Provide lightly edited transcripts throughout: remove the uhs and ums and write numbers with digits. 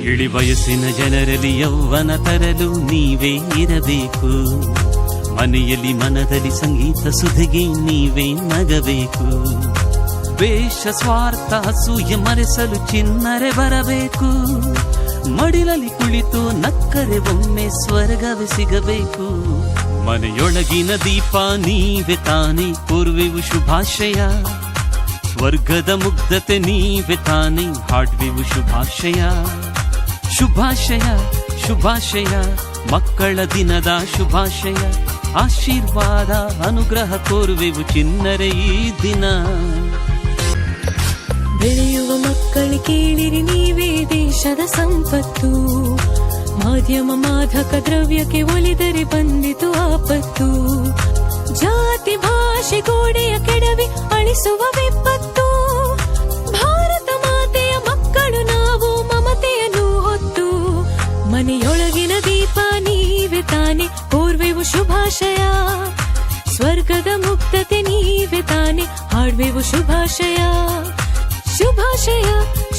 ಇಳಿ ವಯಸ್ಸಿನ ಜನರಲ್ಲಿ ಯೌವನ ತರಲು ನೀವೇ ಇರಬೇಕು. ಮನೆಯಲ್ಲಿ ಮನದಲ್ಲಿ ಸಂಗೀತ ಸುಧಿಗೆ ನೀವೇ ನಗಬೇಕು. ವೇಷ ಸ್ವಾರ್ಥ ಅಸೂಯೆ ಮರೆಸಲು ಚಿನ್ನರೆ ಬರಬೇಕು. ಮಡಿಲಲ್ಲಿ ಕುಳಿತು ನಕ್ಕರೆ ಒಮ್ಮೆ ಸ್ವರ್ಗವೇ ಸಿಗಬೇಕು. ಮನೆಯೊಳಗಿನ ದೀಪ ನೀವೇ ತಾನೇ ಕೋರುವೆವು ಶುಭಾಶಯ. ಸ್ವರ್ಗದ ಮುಗ್ಧತೆ ನೀವೇ ತಾನೇ ಹಾಡುವೆವು ಶುಭಾಶಯ. ಶುಭಾಶಯ ಶುಭಾಶಯ ಮಕ್ಕಳ ದಿನದ ಶುಭಾಶಯ. ಆಶೀರ್ವಾದ ಅನುಗ್ರಹ ಕೋರುವೆವು ಚಿನ್ನರೆ ಈ ದಿನ. ಬೆಳೆಯುವ ಮಕ್ಕಳು ಕೇಳಿರಿ ನೀವೇ ದೇಶದ ಸಂಪತ್ತು. ಮಾಧ್ಯಮ ಮಾದಕ ದ್ರವ್ಯಕ್ಕೆ ಒಲಿದರೆ ಬಂದಿತು ಆಪತ್ತು. ಜಾತಿ ಭಾಷೆ ಗೋಡೆಯ ಕೆಡವಿ ಅಳಿಸುವ ವಿಪತ್ತು. ಭಾರತ ಮಾತೆಯ ಮಕ್ಕಳು ನಾವು ಮಮತೆಯನ್ನು ಹೊತ್ತು. ಮನೆಯೊಳಗಿನ ದೀಪ ನೀವೇ ತಾನೆ ಕೋರ್ವೆವು ಶುಭಾಶಯ. ಸ್ವರ್ಗದ ಮುಕ್ತತೆ ನೀವೇ ತಾನೆ ಹಾಡುವೆವು ಶುಭಾಶಯ. ಶುಭಾಶಯ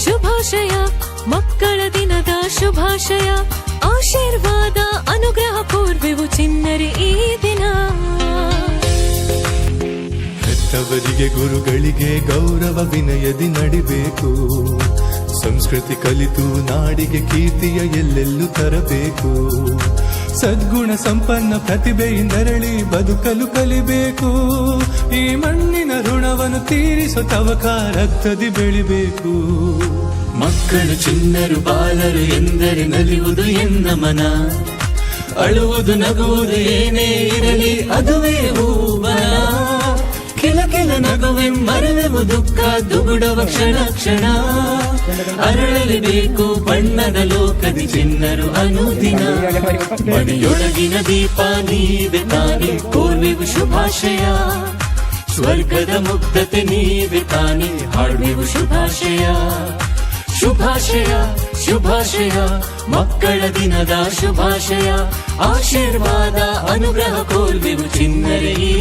ಶುಭಾಶಯ ಮಕ್ಕಳ ದಿನದ ಶುಭಾಶಯ. ಆಶೀರ್ವಾದ ಅನುಗ್ರಹ ಕೋರ್ವೆವು ಚಿನ್ನರೆ ಈ ದಿನ. ಹೆತ್ತವರಿಗೆ ಗುರುಗಳಿಗೆ ಗೌರವ ವಿನಯದಿ ನಡಿಬೇಕು. ಸಂಸ್ಕೃತಿ ಕಲಿತು ನಾಡಿಗೆ ಕೀರ್ತಿಯ ಎಲ್ಲೆಲ್ಲೂ ತರಬೇಕು. ಸದ್ಗುಣ ಸಂಪನ್ನ ಪ್ರತಿಭೆಯಿಂದರಳಿ ಬದುಕಲು ಕಲಿಬೇಕು. ಈ ಮಣ್ಣಿನ ಋಣವನ್ನು ತೀರಿಸೋ ತವಕ ರಕ್ತದಿ ಬೆಳಿಬೇಕು. ಮಕ್ಕಳು ಚಿನ್ನರು ಬಾಲರು ಎಂದರೆ ನಲಿಯುವುದು ಎನ್ನ ಮನ. ಅಳುವುದು ನಗುವುದು ಏನೇ ಇರಲಿ ಅದುವೇ ಹೂವನ. ಕೆಲ ಕೆಲ ನಗುವೆ ಮರೆವೆವು ದುಃಖ ದುಗುಡವ ಕ್ಷಣ ಕ್ಷಣ. ಅರಳಲೇಬೇಕು ಬಣ್ಣದ ಲೋಕದಿ ಚಿನ್ನರು ಅನುದಿನ. ಮನೆಯೊಳಗಿನ ದೀಪ ನೀವೇ ತಾನೇ ಕೋರ್ವೆವು ಶುಭಾಶಯ. ಸ್ವರ್ಗದ ಮುಗ್ಧತೆ ನೀವೇ ತಾನೇ ಹಾಡುವೆವು ಶುಭಾಶಯ. ಶುಭಾಶಯ ಶುಭಾಶಯ ಮಕ್ಕಳ ದಿನದ ಶುಭಾಶಯ. ಆಶೀರ್ವಾದ ಅನುಗ್ರಹ ಕೋರ್ವೆವು ಚಿನ್ನರೆ.